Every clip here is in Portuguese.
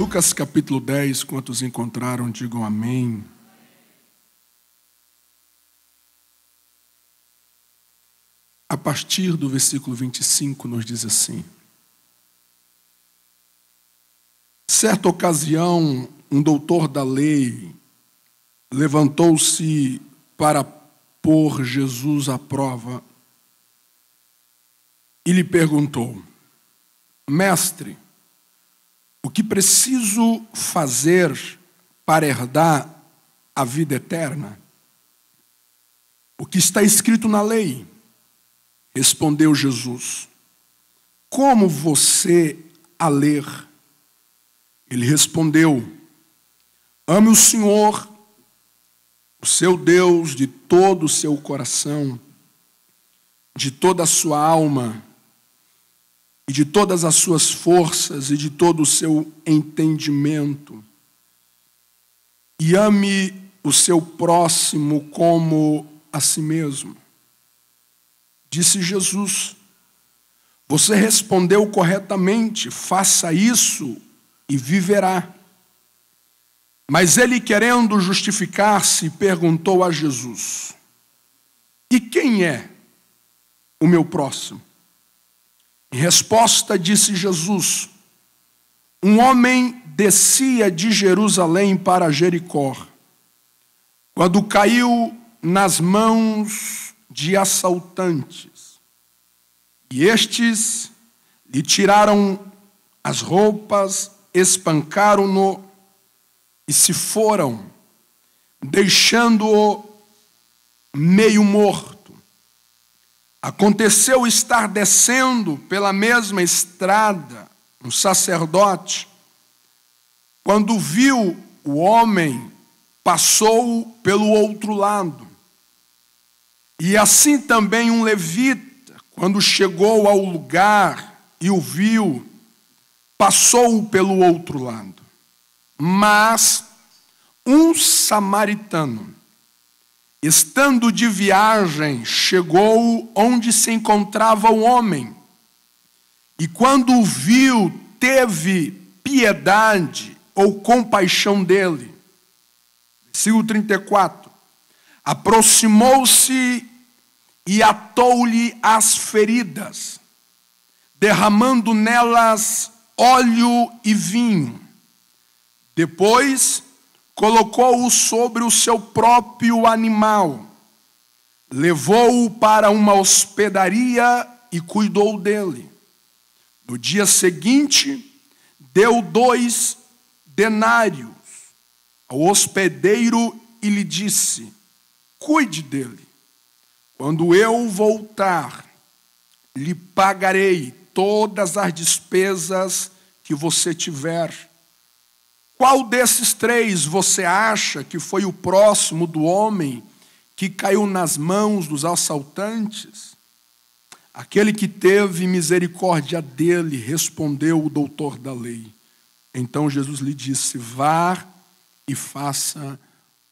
Lucas capítulo 10, quantos encontraram, digam amém. A partir do versículo 25 nos diz assim: certa ocasião, um doutor da lei levantou-se para pôr Jesus à prova e lhe perguntou: mestre, o que preciso fazer para herdar a vida eterna? O que está escrito na lei? Respondeu Jesus: como você a ler? Ele respondeu: ame o Senhor, o seu Deus, de todo o seu coração, de toda a sua alma, e de todas as suas forças, e de todo o seu entendimento. E ame o seu próximo como a si mesmo. Disse Jesus: você respondeu corretamente, faça isso e viverá. Mas ele, querendo justificar-se, perguntou a Jesus: e quem é o meu próximo? Em resposta, disse Jesus: um homem descia de Jerusalém para Jericó, quando caiu nas mãos de assaltantes, e estes lhe tiraram as roupas, espancaram-no e se foram, deixando-o meio morto. Aconteceu estar descendo pela mesma estrada um sacerdote, quando viu o homem, passou pelo outro lado. E assim também um levita, quando chegou ao lugar e o viu, passou pelo outro lado. Mas um samaritano, estando de viagem, chegou onde se encontrava o homem, e quando o viu, teve piedade ou compaixão dele. Versículo 34. Aproximou-se e atou-lhe as feridas, derramando nelas óleo e vinho. Depois colocou-o sobre o seu próprio animal, levou-o para uma hospedaria e cuidou dele. No dia seguinte, deu 2 denários ao hospedeiro e lhe disse: cuide dele. Quando eu voltar, lhe pagarei todas as despesas que você tiver. Qual desses 3 você acha que foi o próximo do homem que caiu nas mãos dos assaltantes? Aquele que teve misericórdia dele, respondeu o doutor da lei. Então Jesus lhe disse: vá e faça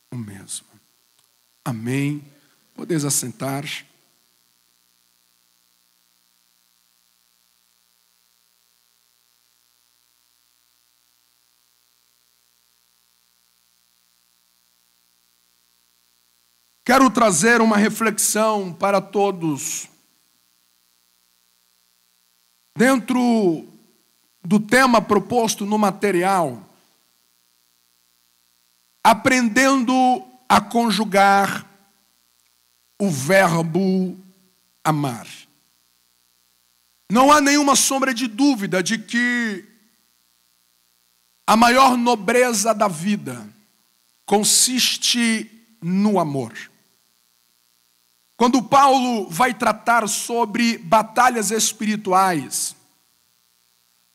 o mesmo. Amém. Podeis assentar. Quero trazer uma reflexão para todos dentro do tema proposto no material, aprendendo a conjugar o verbo amar. Não há nenhuma sombra de dúvida de que a maior nobreza da vida consiste no amor. Quando Paulo vai tratar sobre batalhas espirituais,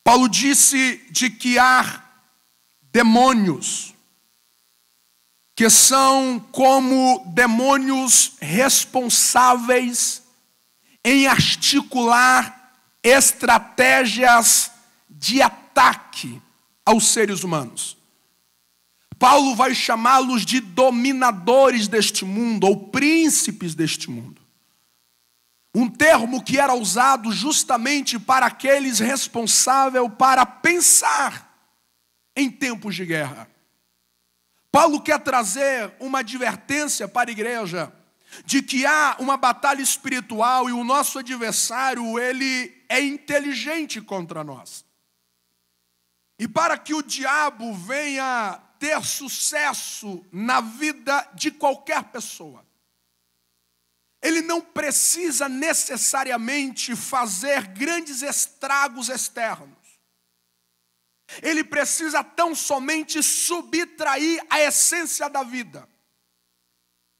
Paulo disse de que há demônios que são como demônios responsáveis em articular estratégias de ataque aos seres humanos. Paulo vai chamá-los de dominadores deste mundo, ou príncipes deste mundo. Um termo que era usado justamente para aqueles responsáveis para pensar em tempos de guerra. Paulo quer trazer uma advertência para a igreja de que há uma batalha espiritual e o nosso adversário, ele é inteligente contra nós. E para que o diabo venha ter sucesso na vida de qualquer pessoa, ele não precisa necessariamente fazer grandes estragos externos. Ele precisa tão somente subtrair a essência da vida,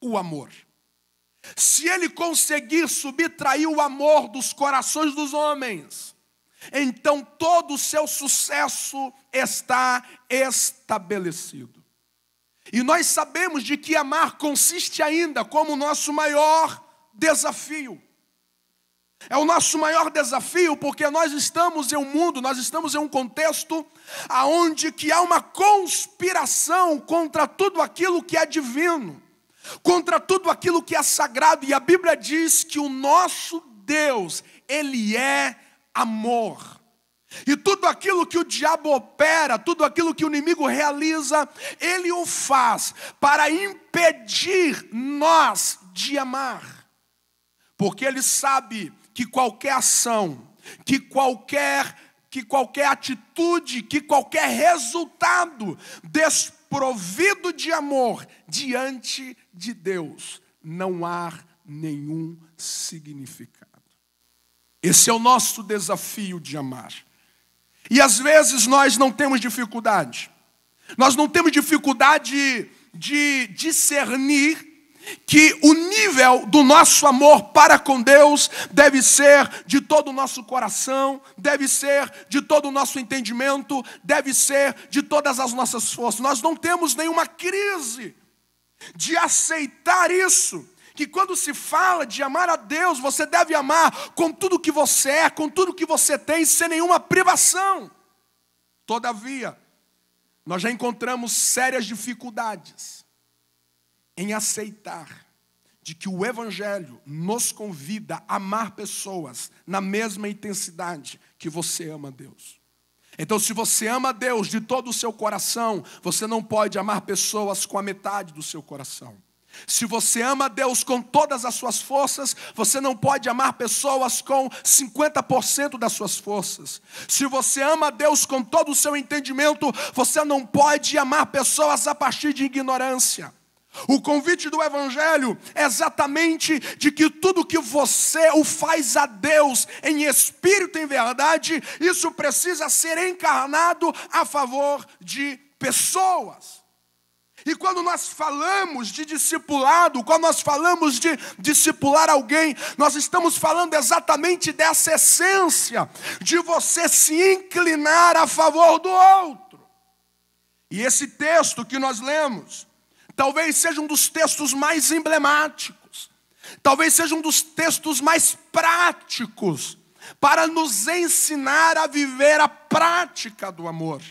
o amor. Se ele conseguir subtrair o amor dos corações dos homens, então todo o seu sucesso está estabelecido. E nós sabemos de que amar consiste ainda como o nosso maior desafio. É o nosso maior desafio porque nós estamos em um mundo, nós estamos em um contexto onde que há uma conspiração contra tudo aquilo que é divino, contra tudo aquilo que é sagrado. E a Bíblia diz que o nosso Deus, Ele é amor. E tudo aquilo que o diabo opera, tudo aquilo que o inimigo realiza, ele o faz para impedir nós de amar. Porque ele sabe que qualquer ação, que qualquer atitude, que qualquer resultado desprovido de amor diante de Deus, não há nenhum significado. Esse é o nosso desafio de amar. E às vezes nós não temos dificuldade. Nós não temos dificuldade de discernir que o nível do nosso amor para com Deus deve ser de todo o nosso coração, deve ser de todo o nosso entendimento, deve ser de todas as nossas forças. Nós não temos nenhuma crise de aceitar isso, que quando se fala de amar a Deus, você deve amar com tudo que você é, com tudo que você tem, sem nenhuma privação. Todavia, nós já encontramos sérias dificuldades em aceitar de que o Evangelho nos convida a amar pessoas na mesma intensidade que você ama a Deus. Então, se você ama a Deus de todo o seu coração, você não pode amar pessoas com a metade do seu coração. Se você ama a Deus com todas as suas forças, você não pode amar pessoas com 50% das suas forças. Se você ama a Deus com todo o seu entendimento, você não pode amar pessoas a partir de ignorância. O convite do Evangelho é exatamente de que tudo que você o faz a Deus em espírito e em verdade, isso precisa ser encarnado a favor de pessoas. E quando nós falamos de discipulado, quando nós falamos de discipular alguém, nós estamos falando exatamente dessa essência, de você se inclinar a favor do outro. E esse texto que nós lemos, talvez seja um dos textos mais emblemáticos, talvez seja um dos textos mais práticos, para nos ensinar a viver a prática do amor.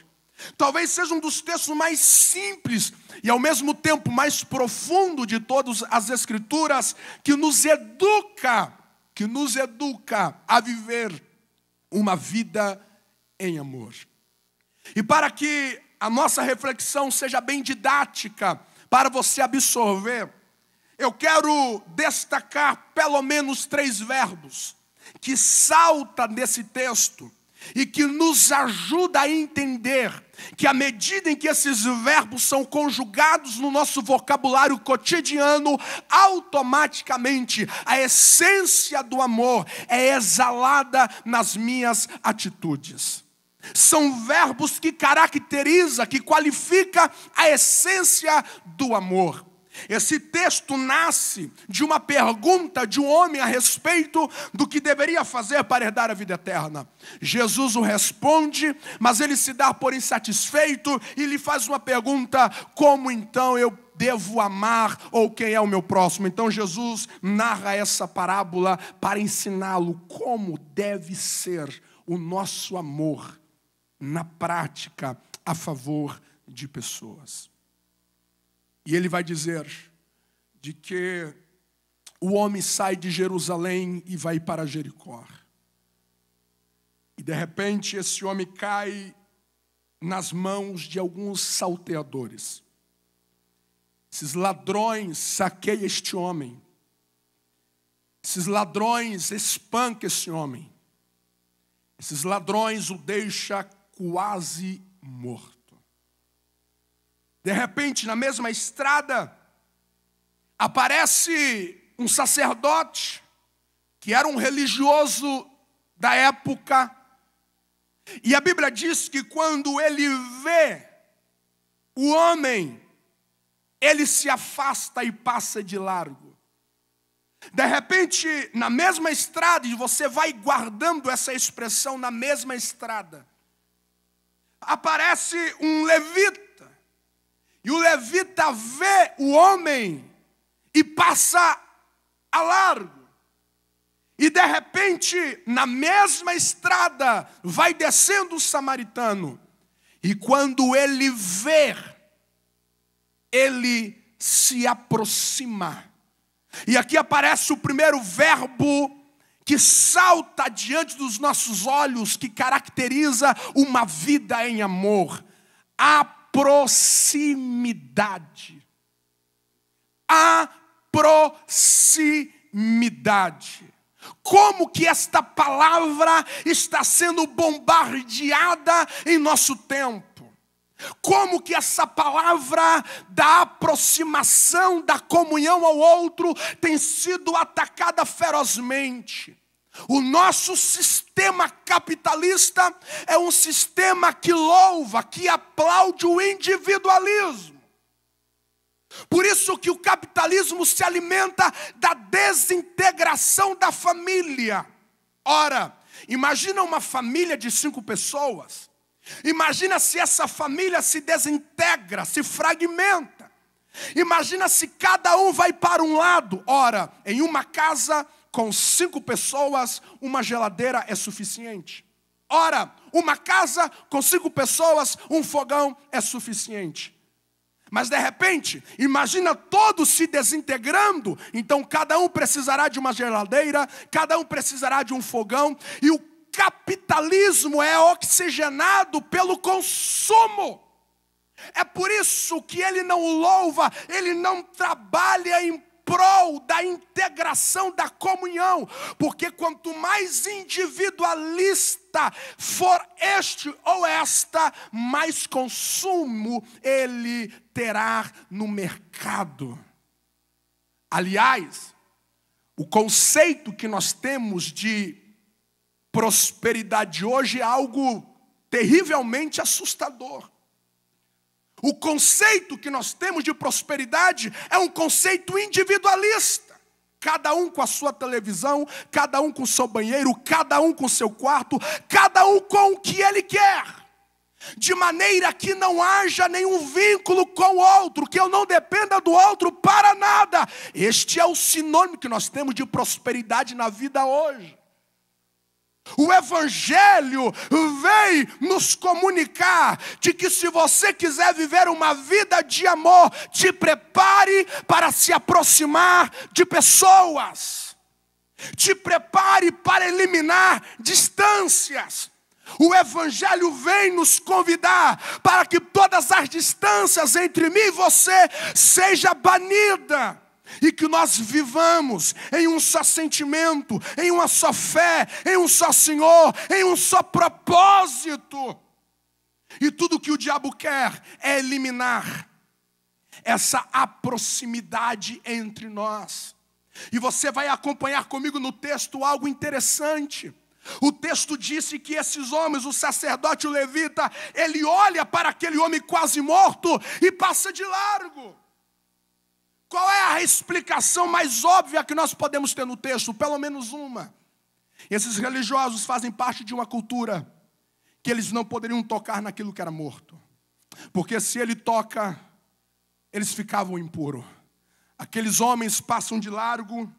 Talvez seja um dos textos mais simples e ao mesmo tempo mais profundo de todas as Escrituras, que nos educa a viver uma vida em amor. E para que a nossa reflexão seja bem didática, para você absorver, eu quero destacar pelo menos 3 verbos que saltam nesse texto e que nos ajuda a entender que à medida em que esses verbos são conjugados no nosso vocabulário cotidiano, automaticamente a essência do amor é exalada nas minhas atitudes. São verbos que caracterizam, que qualificam a essência do amor. Esse texto nasce de uma pergunta de um homem a respeito do que deveria fazer para herdar a vida eterna. Jesus o responde, mas ele se dá por insatisfeito e lhe faz uma pergunta: como então eu devo amar, ou quem é o meu próximo? Então Jesus narra essa parábola para ensiná-lo como deve ser o nosso amor na prática a favor de pessoas. E ele vai dizer de que o homem sai de Jerusalém e vai para Jericó. E de repente esse homem cai nas mãos de alguns salteadores. Esses ladrões saqueiam este homem. Esses ladrões espancam esse homem. Esses ladrões o deixam quase morto. De repente, na mesma estrada, aparece um sacerdote, que era um religioso da época. E a Bíblia diz que quando ele vê o homem, ele se afasta e passa de largo. De repente, na mesma estrada, e você vai guardando essa expressão, na mesma estrada, aparece um levita. E o levita vê o homem e passa a largo. E de repente, na mesma estrada, vai descendo o samaritano. E quando ele vê, ele se aproxima. E aqui aparece o primeiro verbo que salta diante dos nossos olhos, que caracteriza uma vida em amor. A proximidade. A proximidade. Como que esta palavra está sendo bombardeada em nosso tempo? Como que essa palavra da aproximação, da comunhão ao outro tem sido atacada ferozmente? O nosso sistema capitalista é um sistema que louva, que aplaude o individualismo. Por isso que o capitalismo se alimenta da desintegração da família. Ora, imagina uma família de 5 pessoas. Imagina se essa família se desintegra, se fragmenta. Imagina se cada um vai para um lado. Ora, em uma casa com 5 pessoas, uma geladeira é suficiente. Ora, uma casa com 5 pessoas, um fogão é suficiente. Mas de repente, imagina todos se desintegrando. Então cada um precisará de uma geladeira, cada um precisará de um fogão. E o capitalismo é oxigenado pelo consumo. É por isso que ele não louva, ele não trabalha em prol da integração, da comunhão. Porque quanto mais individualista for este ou esta, mais consumo ele terá no mercado. Aliás, o conceito que nós temos de prosperidade hoje é algo terrivelmente assustador. O conceito que nós temos de prosperidade é um conceito individualista. Cada um com a sua televisão, cada um com o seu banheiro, cada um com o seu quarto, cada um com o que ele quer. De maneira que não haja nenhum vínculo com o outro, que eu não dependa do outro para nada. Este é o sinônimo que nós temos de prosperidade na vida hoje. O Evangelho vem nos comunicar de que se você quiser viver uma vida de amor, te prepare para se aproximar de pessoas. Te prepare para eliminar distâncias. O Evangelho vem nos convidar para que todas as distâncias entre mim e você seja banida. E que nós vivamos em um só sentimento, em uma só fé, em um só Senhor, em um só propósito. E tudo que o diabo quer é eliminar essa aproximidade entre nós. E você vai acompanhar comigo no texto algo interessante. O texto disse que esses homens, o sacerdote e o levita, ele olha para aquele homem quase morto e passa de largo. Qual é a explicação mais óbvia que nós podemos ter no texto? Pelo menos uma. Esses religiosos fazem parte de uma cultura que eles não poderiam tocar naquilo que era morto. Porque se ele toca, eles ficavam impuros. Aqueles homens passam de largo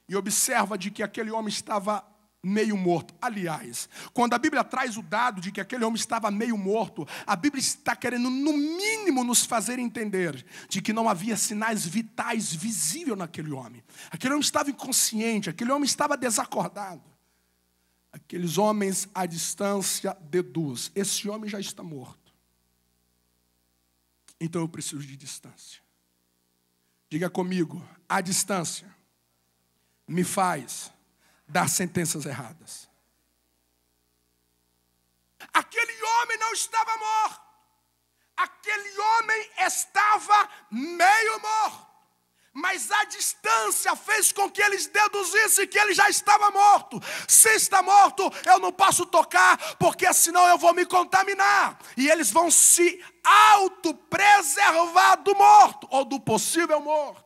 e observam de que aquele homem estava meio morto. Aliás, quando a Bíblia traz o dado de que aquele homem estava meio morto, a Bíblia está querendo, no mínimo, nos fazer entender de que não havia sinais vitais visíveis naquele homem. Aquele homem estava inconsciente, aquele homem estava desacordado. Aqueles homens, à distância, deduz: esse homem já está morto. Então eu preciso de distância. Diga comigo, a distância me faz dar sentenças erradas. Aquele homem não estava morto. Aquele homem estava meio morto. Mas a distância fez com que eles deduzissem que ele já estava morto. Se está morto, eu não posso tocar, porque senão eu vou me contaminar. E eles vão se autopreservar do morto, ou do possível morto.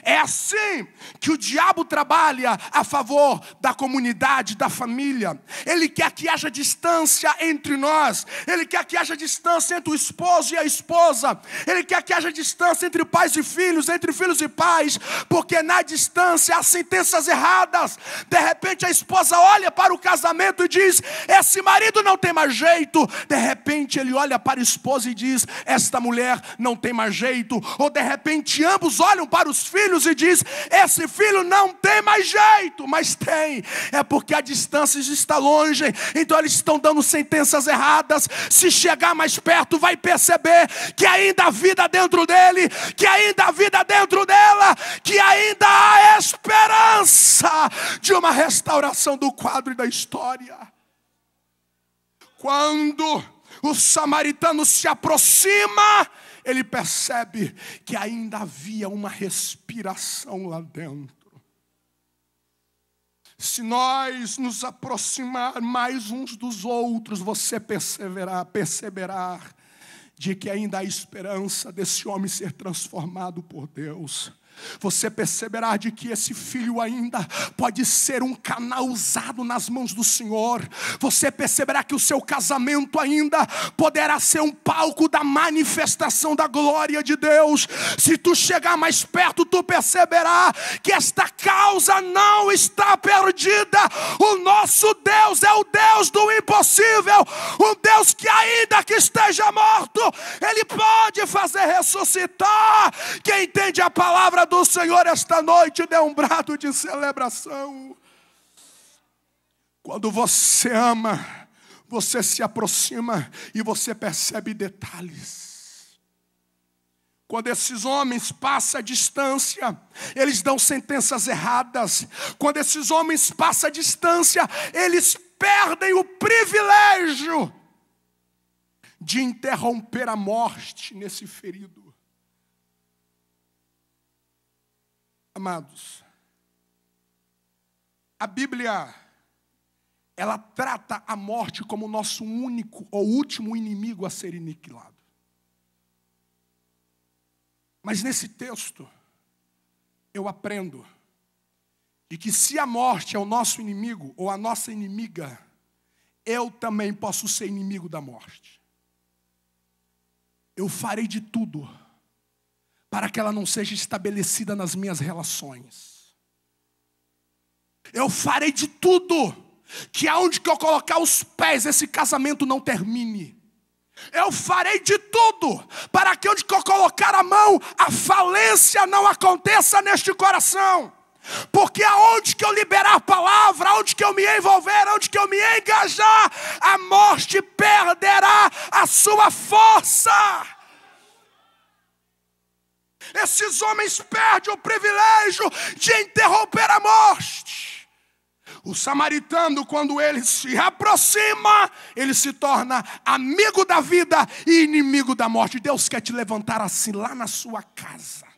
É assim que o diabo trabalha a favor da comunidade, da família. Ele quer que haja distância entre nós. Ele quer que haja distância entre o esposo e a esposa. Ele quer que haja distância entre pais e filhos, entre filhos e pais. Porque na distância há sentenças erradas. De repente a esposa olha para o casamento e diz: esse marido não tem mais jeito. De repente ele olha para a esposa e diz: esta mulher não tem mais jeito. Ou de repente ambos olham para os filhos e diz: esse filho não tem mais jeito. Mas tem, é porque a distância está longe. Então eles estão dando sentenças erradas. Se chegar mais perto, vai perceber que ainda há vida dentro dele, que ainda há vida dentro dela, que ainda há esperança de uma restauração do quadro e da história. Quando o samaritano se aproxima, ele percebe que ainda havia uma respiração lá dentro. Se nós nos aproximar mais uns dos outros, você perceberá de que ainda há esperança desse homem ser transformado por Deus. Você perceberá de que esse filho ainda pode ser um canal usado nas mãos do Senhor. Você perceberá que o seu casamento ainda poderá ser um palco da manifestação da glória de Deus. Se tu chegar mais perto, tu perceberá que esta causa não está perdida. O nosso Deus é o Deus do impossível. Um Deus que ainda que esteja morto, Ele pode fazer ressuscitar. Quem entende a palavra do Senhor esta noite, dê um brado de celebração. Quando você ama, você se aproxima e você percebe detalhes. Quando esses homens passam a distância, eles dão sentenças erradas. Quando esses homens passam a distância, eles perdem o privilégio de interromper a morte nesse ferido. Amados, a Bíblia, ela trata a morte como o nosso único ou último inimigo a ser aniquilado. Mas nesse texto, eu aprendo de que se a morte é o nosso inimigo ou a nossa inimiga, eu também posso ser inimigo da morte. Eu farei de tudo para que ela não seja estabelecida nas minhas relações. Eu farei de tudo que aonde que eu colocar os pés, esse casamento não termine. Eu farei de tudo para que onde que eu colocar a mão, a falência não aconteça neste coração. Porque aonde que eu liberar a palavra, aonde que eu me envolver, aonde que eu me engajar, a morte perderá a sua força. Esses homens perdem o privilégio de interromper a morte. O samaritano, quando ele se aproxima, ele se torna amigo da vida e inimigo da morte. Deus quer te levantar assim lá na sua casa.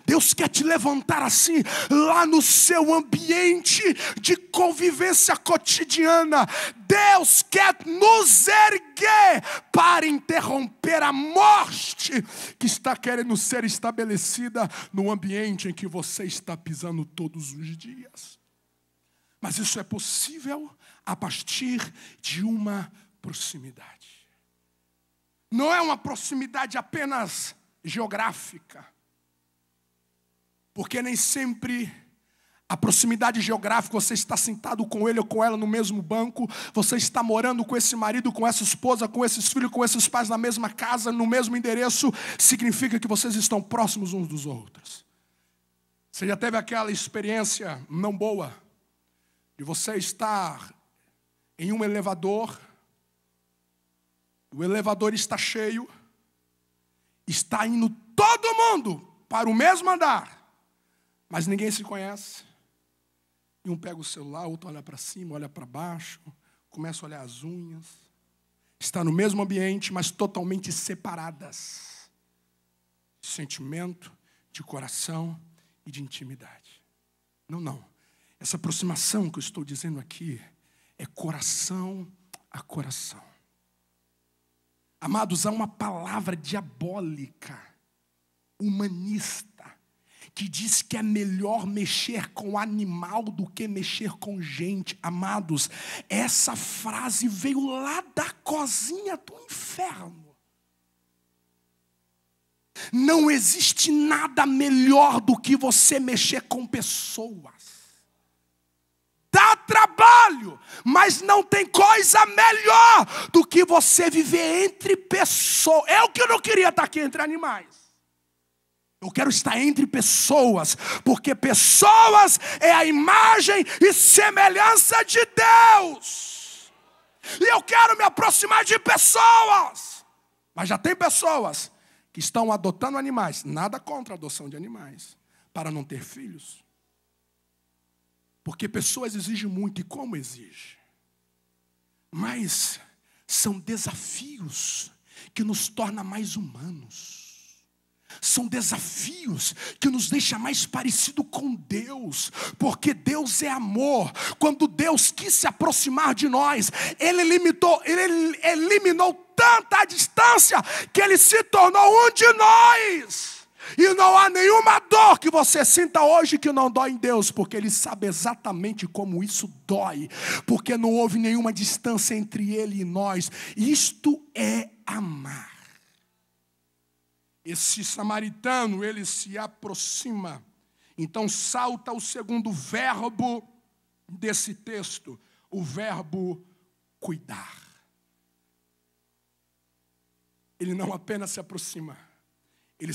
Deus quer te levantar assim lá no seu ambiente de convivência cotidiana. Deus quer nos erguer para interromper a morte que está querendo ser estabelecida no ambiente em que você está pisando todos os dias. Mas isso é possível a partir de uma proximidade. Não é uma proximidade apenas geográfica. Porque nem sempre a proximidade geográfica, você está sentado com ele ou com ela no mesmo banco, você está morando com esse marido, com essa esposa, com esses filhos, com esses pais na mesma casa, no mesmo endereço, significa que vocês estão próximos uns dos outros. Você já teve aquela experiência não boa de você estar em um elevador, o elevador está cheio, Está indo todo mundo para o mesmo andar, mas ninguém se conhece. E um pega o celular, outro olha para cima, olha para baixo, começa a olhar as unhas. Está no mesmo ambiente, mas totalmente separadas. De sentimento, de coração e de intimidade. Não. Essa aproximação que eu estou dizendo aqui é coração a coração. Amados, há uma palavra diabólica, humanista, que diz que é melhor mexer com animal do que mexer com gente. Amados, essa frase veio lá da cozinha do inferno. Não existe nada melhor do que você mexer com pessoas. Dá trabalho, mas não tem coisa melhor do que você viver entre pessoas. Eu que não queria estar aqui entre animais. Eu quero estar entre pessoas, porque pessoas é a imagem e semelhança de Deus. E eu quero me aproximar de pessoas. Mas já tem pessoas que estão adotando animais. Nada contra a adoção de animais, para não ter filhos. Porque pessoas exigem muito, e como exige? Mas são desafios que nos tornam mais humanos. São desafios que nos deixam mais parecidos com Deus, porque Deus é amor. Quando Deus quis se aproximar de nós, Ele eliminou tanta a distância que Ele se tornou um de nós. E não há nenhuma dor que você sinta hoje que não dói em Deus, porque Ele sabe exatamente como isso dói, porque não houve nenhuma distância entre Ele e nós. Isto é amar. Esse samaritano, ele se aproxima. Então salta o segundo verbo desse texto, o verbo cuidar. Ele não apenas se aproxima, ele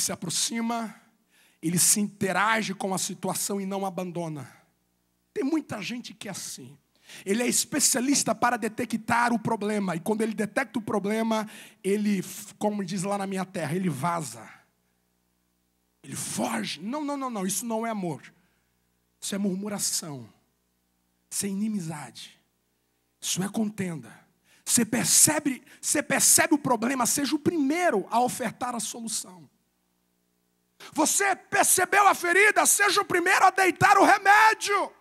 se interage com a situação e não abandona. Tem muita gente que é assim. Ele é especialista para detectar o problema. E quando ele detecta o problema, ele, como diz lá na minha terra, ele vaza. Ele foge. Não, isso não é amor. Isso é murmuração. Isso é inimizade. Isso é contenda. Você percebe o problema, seja o primeiro a ofertar a solução. Você percebeu a ferida, seja o primeiro a deitar o remédio.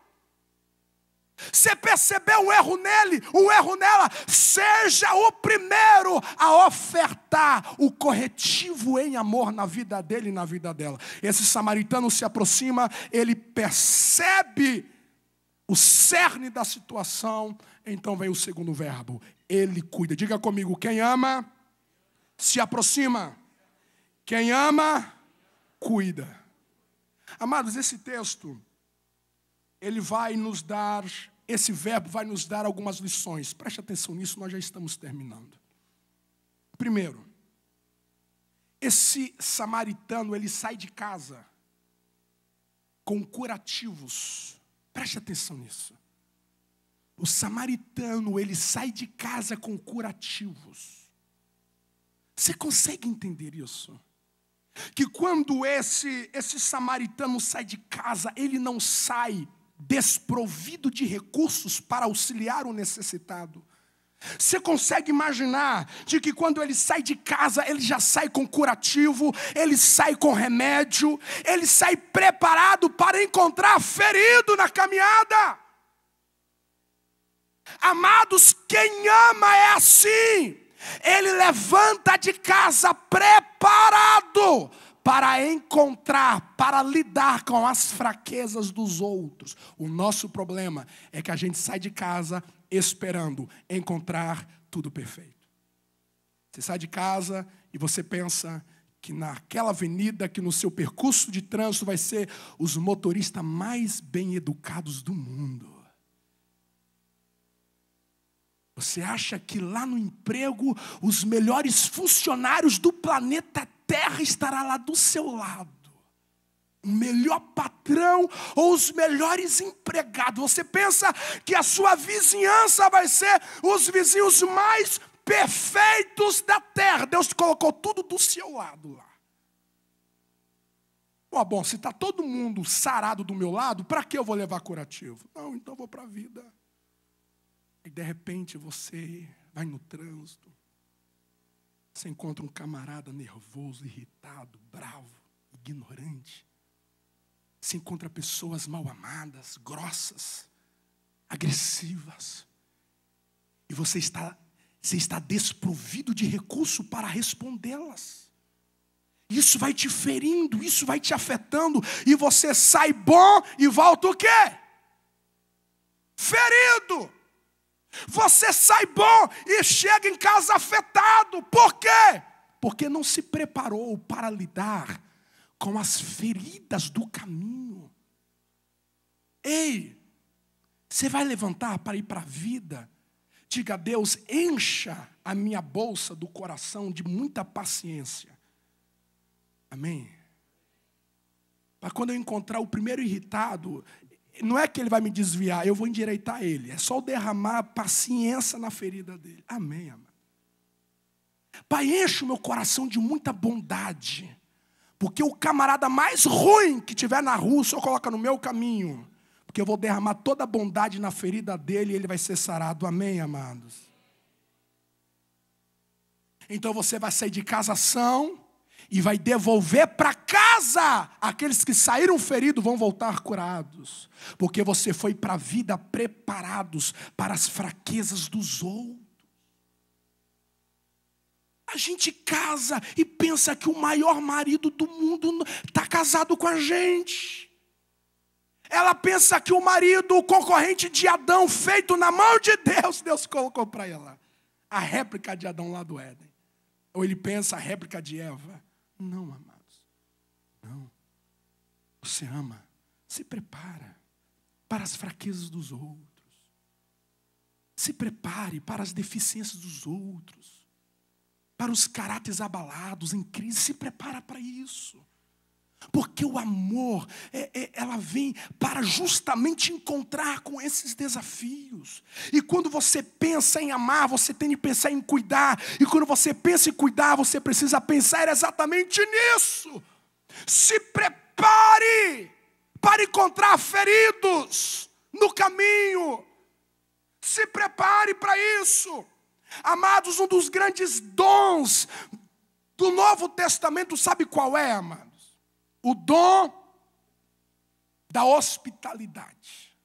Você percebeu um erro nele, um erro nela, seja o primeiro a ofertar o corretivo em amor na vida dele e na vida dela. Esse samaritano se aproxima, ele percebe o cerne da situação, então vem o segundo verbo, ele cuida. Diga comigo, quem ama, se aproxima. Quem ama, cuida. Amados, esse texto, esse verbo vai nos dar algumas lições. Preste atenção nisso, nós já estamos terminando. Primeiro, esse samaritano, ele sai de casa com curativos. Preste atenção nisso. O samaritano, ele sai de casa com curativos. Você consegue entender isso? Que quando esse samaritano sai de casa, ele não sai desprovido de recursos para auxiliar o necessitado. Você consegue imaginar de que quando ele sai de casa, ele já sai com curativo, ele sai com remédio, ele sai preparado para encontrar ferido na caminhada. Amados, quem ama é assim. Ele levanta de casa preparado para encontrar, para lidar com as fraquezas dos outros. O nosso problema é que a gente sai de casa esperando encontrar tudo perfeito. Você sai de casa e você pensa que naquela avenida, que no seu percurso de trânsito vai ser os motoristas mais bem educados do mundo. Você acha que lá no emprego os melhores funcionários do planeta Terra estarão lá do seu lado. O melhor patrão ou os melhores empregados. Você pensa que a sua vizinhança vai ser os vizinhos mais perfeitos da terra. Deus colocou tudo do seu lado lá. Bom, se está todo mundo sarado do meu lado, para que eu vou levar curativo? Não, então eu vou para a vida. E de repente você vai no trânsito, você encontra um camarada nervoso, irritado, bravo, ignorante. Você encontra pessoas mal amadas, grossas, agressivas. E você está desprovido de recurso para respondê-las. Isso vai te ferindo, isso vai te afetando. E você sai bom e volta o quê? Ferido. Você sai bom e chega em casa afetado. Por quê? Porque não se preparou para lidar com as feridas do caminho. Ei, você vai levantar para ir para a vida? Diga a Deus, encha a minha bolsa do coração de muita paciência. Amém? Para quando eu encontrar o primeiro irritado, não é que ele vai me desviar, eu vou endireitar ele. É só eu derramar paciência na ferida dele. Amém, amado. Pai, enche o meu coração de muita bondade. Porque o camarada mais ruim que tiver na rua, o Senhor coloca no meu caminho. Porque eu vou derramar toda a bondade na ferida dele e ele vai ser sarado. Amém, amados? Então você vai sair de casa são e vai devolver para casa. Aqueles que saíram feridos vão voltar curados. Porque você foi para a vida preparados para as fraquezas dos outros. A gente casa e pensa que o maior marido do mundo está casado com a gente. Ela pensa que o marido, o concorrente de Adão, feito na mão de Deus, Deus colocou para ela. A réplica de Adão lá do Éden. Ou ele pensa a réplica de Eva. Não, amados. Não. Você ama. Se prepara para as fraquezas dos outros. Se prepare para as deficiências dos outros. Para os caráteres abalados, em crise. Se prepara para isso. Porque o amor, ela vem para justamente encontrar com esses desafios. E quando você pensa em amar, você tem de pensar em cuidar. E quando você pensa em cuidar, você precisa pensar exatamente nisso. Se prepare para encontrar feridos no caminho. Se prepare para isso. Amados, um dos grandes dons do Novo Testamento, sabe qual é, amados? O dom da hospitalidade.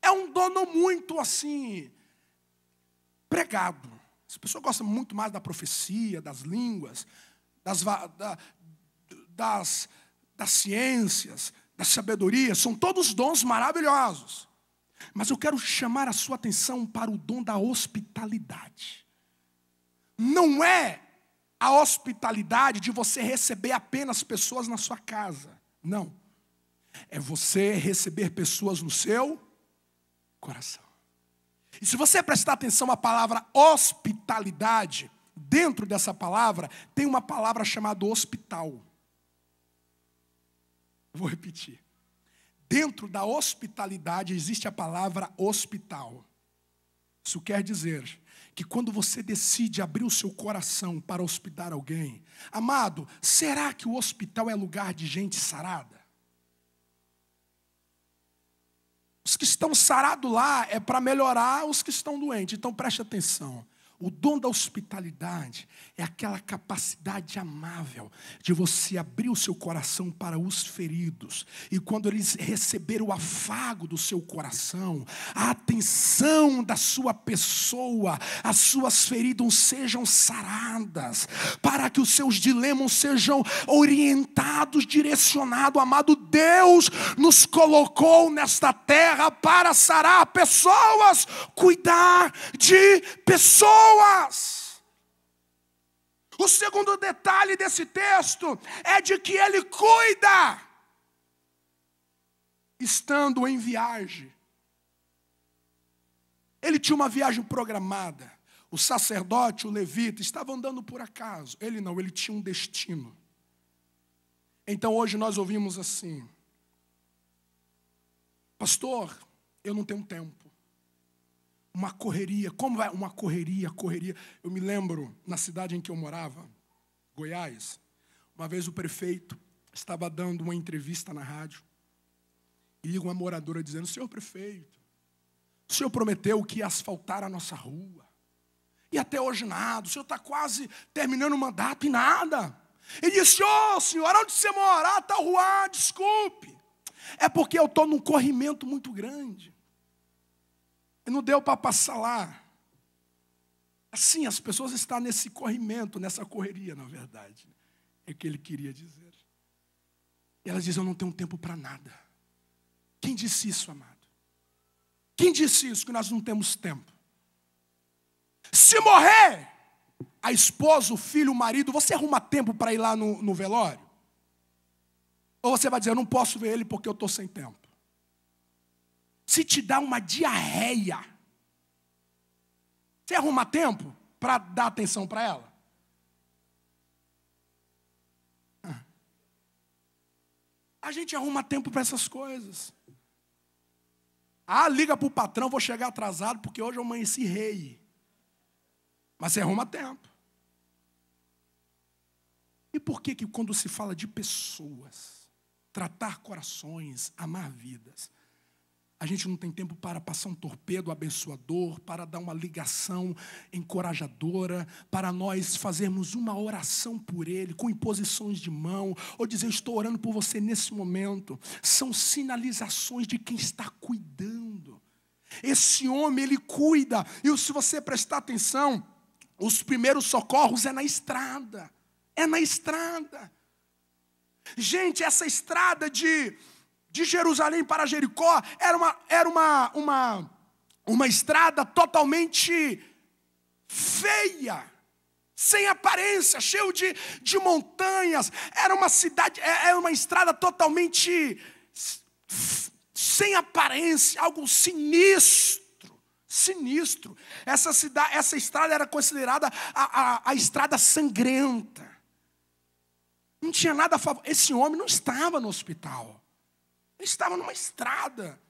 É um dom não muito assim pregado. As pessoas gostam muito mais da profecia, das línguas, das ciências, da sabedoria. São todos dons maravilhosos. Mas eu quero chamar a sua atenção para o dom da hospitalidade. Não é a hospitalidade de você receber apenas pessoas na sua casa. Não. É você receber pessoas no seu coração. E se você prestar atenção à palavra hospitalidade, dentro dessa palavra tem uma palavra chamada hospital. Vou repetir. Dentro da hospitalidade existe a palavra hospital. Isso quer dizer que quando você decide abrir o seu coração para hospedar alguém, amado, será que o hospital é lugar de gente sarada? Os que estão sarados lá é para melhorar os que estão doentes. Então preste atenção. O dom da hospitalidade é aquela capacidade amável de você abrir o seu coração para os feridos. E quando eles receberem o afago do seu coração, a atenção da sua pessoa, as suas feridas sejam saradas, para que os seus dilemas sejam orientados, direcionados. Amado, Deus nos colocou nesta terra para sarar pessoas, cuidar de pessoas. O segundo detalhe desse texto é de que ele cuida estando em viagem. Ele tinha uma viagem programada. O sacerdote, o levita, estavam andando por acaso. Ele não, ele tinha um destino. Então hoje nós ouvimos assim: pastor, eu não tenho tempo. Uma correria, como é? Uma correria. Eu me lembro, na cidade em que eu morava, Goiás, uma vez o prefeito estava dando uma entrevista na rádio e liga uma moradora dizendo: senhor prefeito, o senhor prometeu que ia asfaltar a nossa rua e até hoje nada, o senhor está quase terminando o mandato e nada. Ele disse: ô senhor, onde você mora? Tal rua, desculpe, é porque eu estou num corrimento muito grande e não deu para passar lá. Assim, as pessoas estão nesse corrimento, nessa correria, na verdade. É o que ele queria dizer. E ela diz: eu não tenho tempo para nada. Quem disse isso, amado? Quem disse isso, que nós não temos tempo? Se morrer a esposa, o filho, o marido, você arruma tempo para ir lá no velório? Ou você vai dizer: eu não posso ver ele porque eu estou sem tempo? Se te dá uma diarreia, você arruma tempo para dar atenção para ela? A gente arruma tempo para essas coisas. Liga para o patrão: vou chegar atrasado porque hoje eu amanheci rei. Mas você arruma tempo. E por que quando se fala de pessoas, tratar corações, amar vidas, a gente não tem tempo para passar um torpedo abençoador, para dar uma ligação encorajadora, para nós fazermos uma oração por ele, com imposições de mão, ou dizer: eu estou orando por você nesse momento? São sinalizações de quem está cuidando. Esse homem, ele cuida. E se você prestar atenção, os primeiros socorros é na estrada. É na estrada. Gente, essa estrada de Jerusalém para Jericó era uma estrada totalmente feia, sem aparência, cheio de montanhas. Era uma cidade, era uma estrada totalmente sem aparência, algo sinistro. Essa estrada era considerada a estrada sangrenta. Não tinha nada a favor. Esse homem não estava no hospital. Ele estava numa estrada,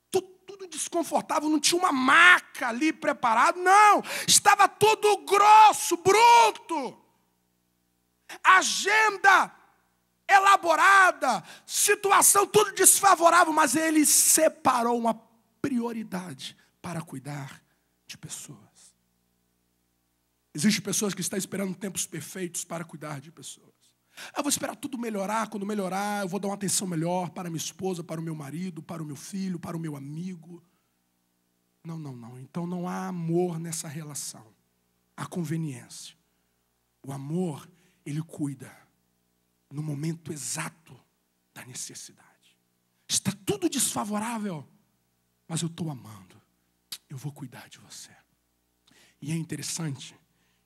tudo desconfortável, não tinha uma maca ali preparada, não, estava tudo grosso, bruto, agenda elaborada, situação tudo desfavorável, mas ele separou uma prioridade para cuidar de pessoas. Existem pessoas que estão esperando tempos perfeitos para cuidar de pessoas. Eu vou esperar tudo melhorar. Quando melhorar, eu vou dar uma atenção melhor para minha esposa, para o meu marido, para o meu filho, para o meu amigo. Não. Então não há amor nessa relação. Há conveniência. O amor, ele cuida no momento exato da necessidade. Está tudo desfavorável, mas eu estou amando. Eu vou cuidar de você. E é interessante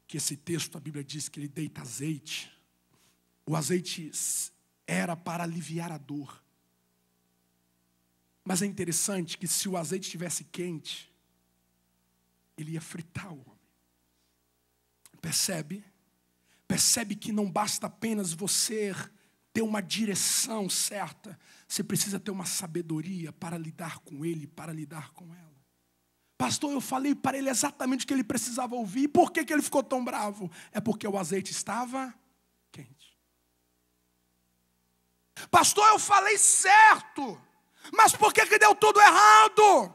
que esse texto, a Bíblia diz que ele deita azeite. O azeite era para aliviar a dor. Mas é interessante que se o azeite estivesse quente, ele ia fritar o homem. Percebe? Percebe que não basta apenas você ter uma direção certa. Você precisa ter uma sabedoria para lidar com ele, para lidar com ela. Pastor, eu falei para ele exatamente o que ele precisava ouvir. E por que ele ficou tão bravo? É porque o azeite estava quente. Pastor, eu falei certo, mas por que deu tudo errado?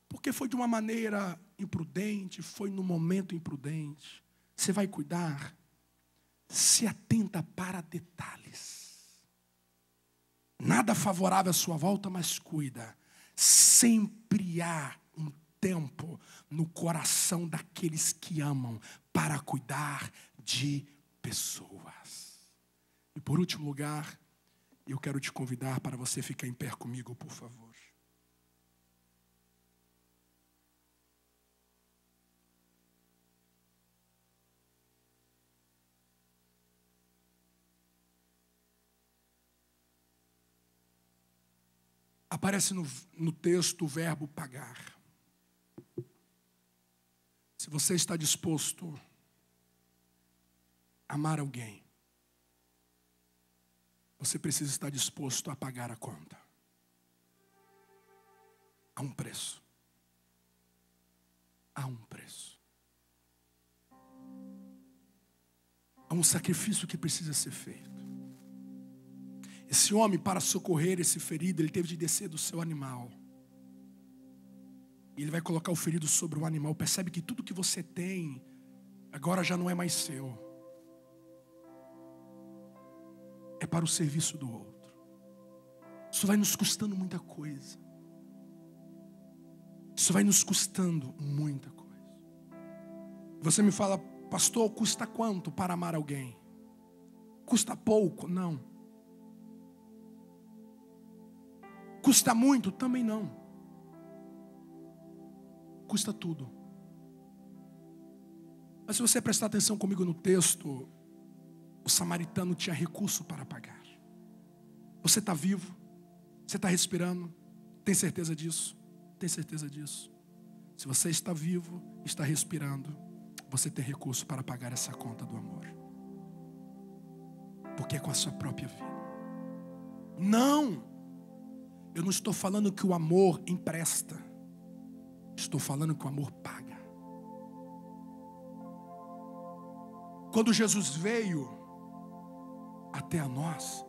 Porque foi de uma maneira imprudente, foi no momento imprudente. Você vai cuidar, se atenta para detalhes. Nada favorável à sua volta, mas cuida. Sempre há um tempo no coração daqueles que amam para cuidar de pessoas. E por último lugar, eu quero te convidar para você ficar em pé comigo, por favor. Aparece no texto o verbo pagar. Se você está disposto a amar alguém, você precisa estar disposto a pagar a conta. Há um preço. Há um preço. Há um sacrifício que precisa ser feito. Esse homem, para socorrer esse ferido, ele teve de descer do seu animal. E ele vai colocar o ferido sobre o animal. Percebe que tudo que você tem agora já não é mais seu. É para o serviço do outro. Isso vai nos custando muita coisa. Isso vai nos custando muita coisa. Você me fala, pastor, custa quanto para amar alguém? Custa pouco? Não. Custa muito? Também não. Custa tudo. Mas se você prestar atenção comigo no texto, o samaritano tinha recurso para pagar. Você está vivo? Você está respirando? Tem certeza disso? Tem certeza disso? Se você está vivo, está respirando, você tem recurso para pagar essa conta do amor. Porque é com a sua própria vida. Não! Eu não estou falando que o amor empresta. Estou falando que o amor paga. Quando Jesus veio até a nós,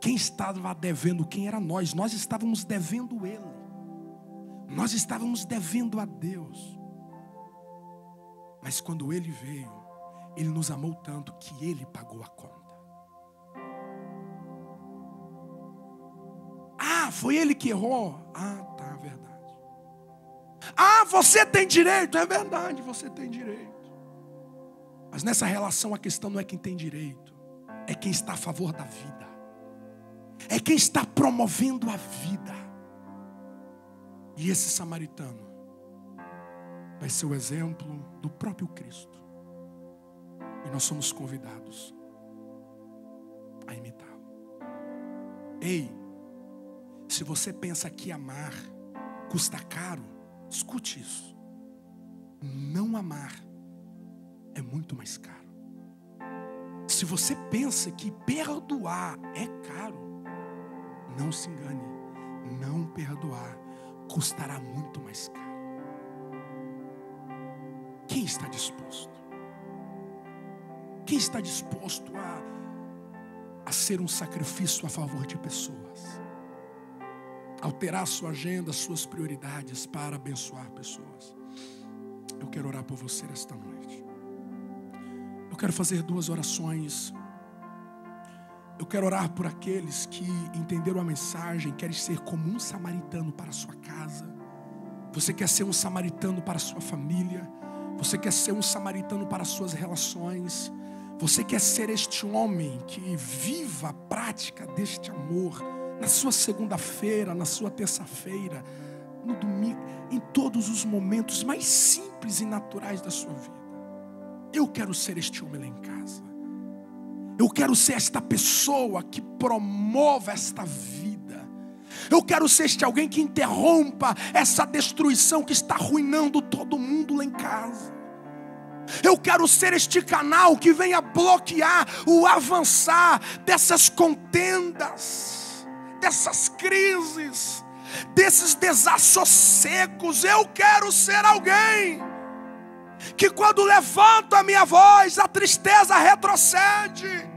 quem estava devendo quem era nós? Nós estávamos devendo Ele. Nós estávamos devendo a Deus. Mas quando Ele veio, Ele nos amou tanto que Ele pagou a conta. Ah, foi Ele que errou? Ah, tá, verdade. Ah, você tem direito? É verdade, você tem direito. Mas nessa relação a questão não é quem tem direito, é quem está a favor da vida. É quem está promovendo a vida. E esse samaritano vai ser o exemplo do próprio Cristo. E nós somos convidados a imitá-lo. Ei, se você pensa que amar custa caro, escute isso. Não amar é muito mais caro. Se você pensa que perdoar é caro, não se engane. Não perdoar custará muito mais caro. Quem está disposto? Quem está disposto a ser um sacrifício a favor de pessoas? Alterar sua agenda, suas prioridades para abençoar pessoas. Eu quero orar por você esta noite. Eu quero fazer 2 orações. Eu quero orar por aqueles que entenderam a mensagem, querem ser como um samaritano para a sua casa. Você quer ser um samaritano para a sua família. Você quer ser um samaritano para as suas relações. Você quer ser este homem que viva a prática deste amor na sua segunda-feira, na sua terça-feira, no domingo, em todos os momentos mais simples e naturais da sua vida. Eu quero ser este homem lá em casa. Eu quero ser esta pessoa que promova esta vida. Eu quero ser este alguém que interrompa essa destruição que está arruinando todo mundo lá em casa. Eu quero ser este canal que venha bloquear o avançar dessas contendas, dessas crises, desses desassossegos. Eu quero ser alguém que quando levanto a minha voz, a tristeza retrocede,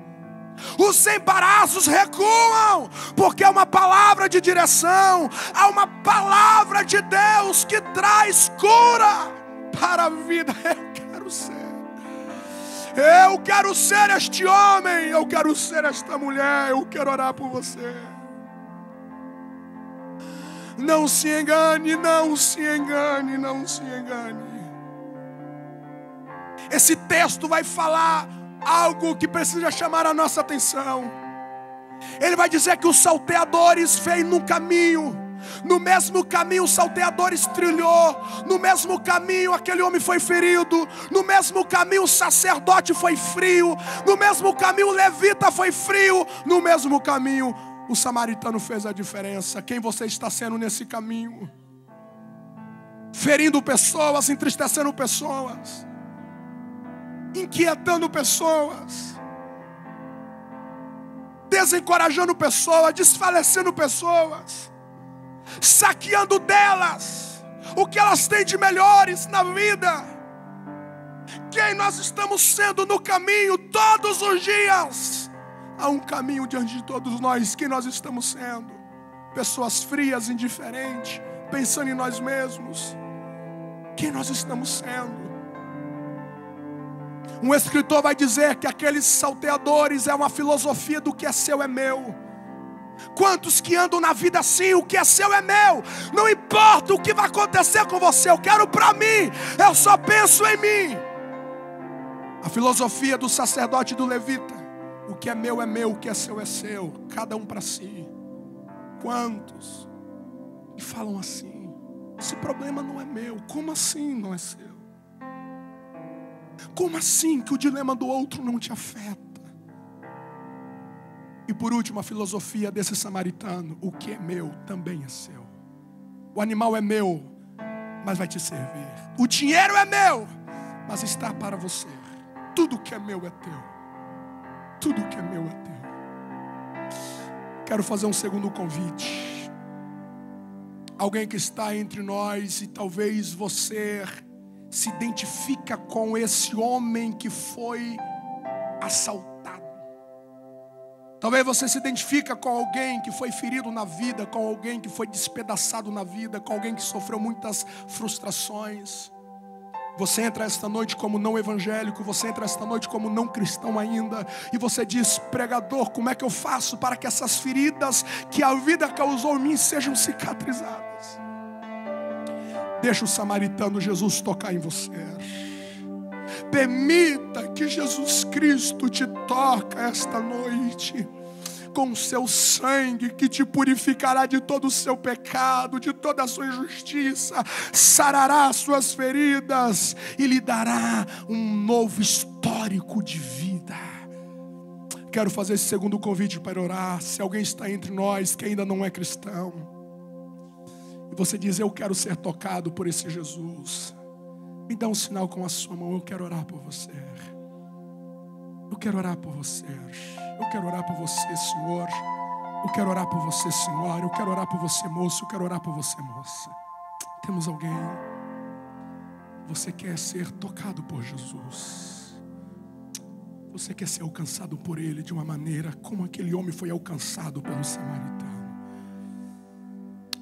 os embaraços recuam, porque é uma palavra de direção, há uma palavra de Deus que traz cura para a vida. Eu quero ser este homem, eu quero ser esta mulher, eu quero orar por você. Não se engane, não se engane, não se engane. Esse texto vai falar algo que precisa chamar a nossa atenção. Ele vai dizer que os salteadores veio num caminho. No mesmo caminho os salteadores trilhou. No mesmo caminho aquele homem foi ferido. No mesmo caminho o sacerdote foi frio. No mesmo caminho o levita foi frio. No mesmo caminho o samaritano fez a diferença. Quem você está sendo nesse caminho? Ferindo pessoas, entristecendo pessoas, inquietando pessoas, desencorajando pessoas, desfalecendo pessoas, saqueando delas o que elas têm de melhores na vida. Quem nós estamos sendo no caminho todos os dias? Há um caminho diante de todos nós. Quem nós estamos sendo? Pessoas frias, indiferentes, pensando em nós mesmos. Quem nós estamos sendo? Um escritor vai dizer que aqueles salteadores é uma filosofia do que é seu é meu. Quantos que andam na vida assim? O que é seu é meu. Não importa o que vai acontecer com você, eu quero para mim. Eu só penso em mim. A filosofia do sacerdote e do levita: o que é meu, o que é seu. Cada um para si. Quantos que falam assim? Esse problema não é meu. Como assim não é seu? Como assim que o dilema do outro não te afeta? E por último, a filosofia desse samaritano: o que é meu também é seu. O animal é meu, mas vai te servir. O dinheiro é meu, mas está para você. Tudo que é meu é teu. Tudo que é meu é teu. Quero fazer um segundo convite. Alguém que está entre nós e talvez você se identifica com esse homem que foi assaltado. Talvez você se identifica com alguém que foi ferido na vida, com alguém que foi despedaçado na vida, com alguém que sofreu muitas frustrações. Você entra esta noite como não evangélico, você entra esta noite como não cristão ainda, e você diz: pregador, como é que eu faço para que essas feridas que a vida causou em mim sejam cicatrizadas? Deixa o samaritano Jesus tocar em você. Permita que Jesus Cristo te toque esta noite com o seu sangue, que te purificará de todo o seu pecado, de toda a sua injustiça, sarará as suas feridas e lhe dará um novo histórico de vida. Quero fazer esse segundo convite para orar. Se alguém está entre nós que ainda não é cristão, e você diz: eu quero ser tocado por esse Jesus, me dá um sinal com a sua mão. Eu quero orar por você. Eu quero orar por você. Eu quero orar por você, Senhor. Eu quero orar por você, Senhora. Eu quero orar por você, moço. Eu quero orar por você, moça. Temos alguém? Você quer ser tocado por Jesus? Você quer ser alcançado por Ele de uma maneira como aquele homem foi alcançado pelo samaritano?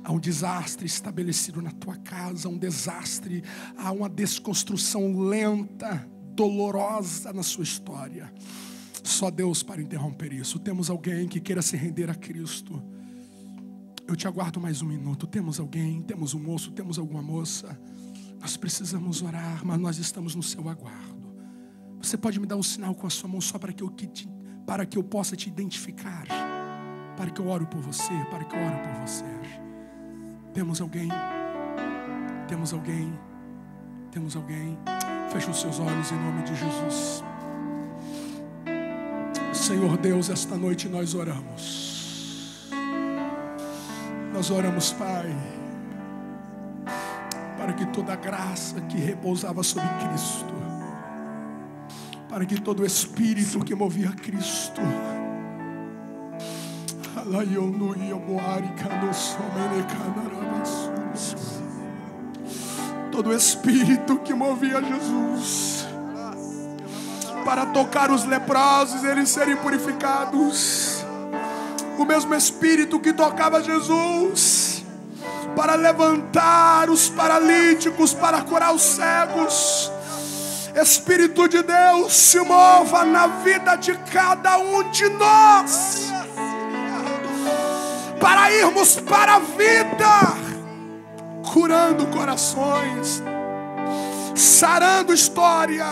Há um desastre estabelecido na tua casa, um desastre, há uma desconstrução lenta, dolorosa na sua história. Só Deus para interromper isso. Temos alguém que queira se render a Cristo? Eu te aguardo mais um minuto. Temos alguém? Temos um moço? Temos alguma moça? Nós precisamos orar, mas nós estamos no seu aguardo. Você pode me dar um sinal com a sua mão só para que eu possa te identificar, para que eu ore por você, para que eu ore por você. Temos alguém? Temos alguém? Temos alguém? Feche os seus olhos em nome de Jesus. Senhor Deus, esta noite nós oramos. Nós oramos, Pai, para que toda a graça que repousava sobre Cristo, para que todo o Espírito que movia Cristo, todo o Espírito que movia Jesus para tocar os leprosos e eles serem purificados, o mesmo Espírito que tocava Jesus para levantar os paralíticos, para curar os cegos, Espírito de Deus, se mova na vida de cada um de nós, para irmos para a vida, curando corações, sarando história,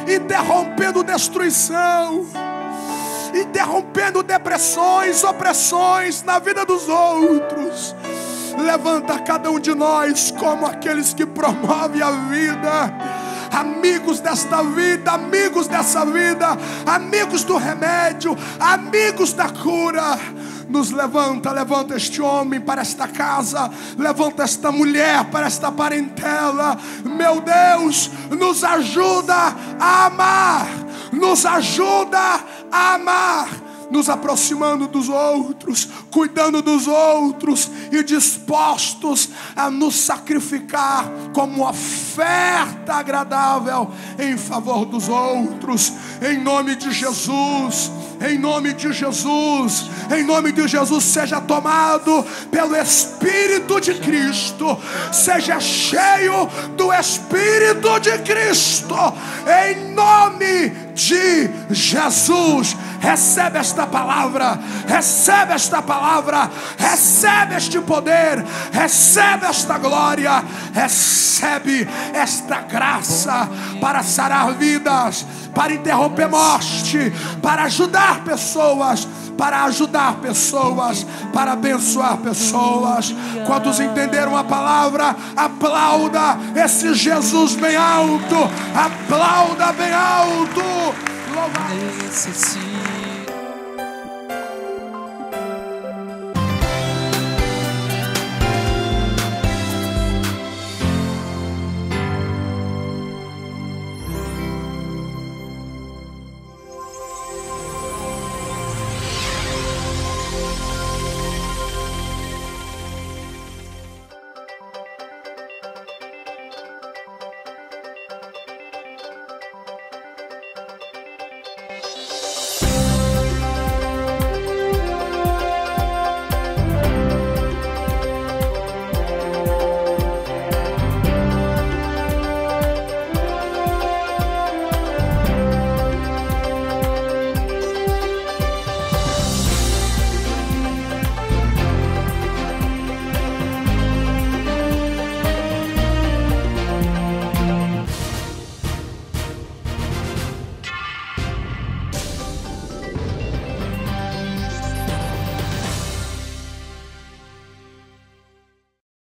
interrompendo destruição, interrompendo depressões, opressões na vida dos outros. Levanta cada um de nós como aqueles que promovem a vida, amigos desta vida, amigos dessa vida, amigos do remédio, amigos da cura. Nos levanta este homem para esta casa, levanta esta mulher para esta parentela. Meu Deus, nos ajuda a amar, nos ajuda a amar, nos aproximando dos outros, cuidando dos outros e dispostos a nos sacrificar como oferta agradável em favor dos outros. Em nome de Jesus, em nome de Jesus, em nome de Jesus, seja tomado pelo Espírito de Cristo, seja cheio do Espírito de Cristo, em nome de Jesus. Recebe esta palavra, recebe esta palavra, recebe este poder, recebe esta glória, recebe esta graça para sarar vidas, para interromper morte, para ajudar pessoas, para abençoar pessoas. Quantos entenderam a palavra? Aplauda esse Jesus bem alto, aplauda bem alto. Louvado.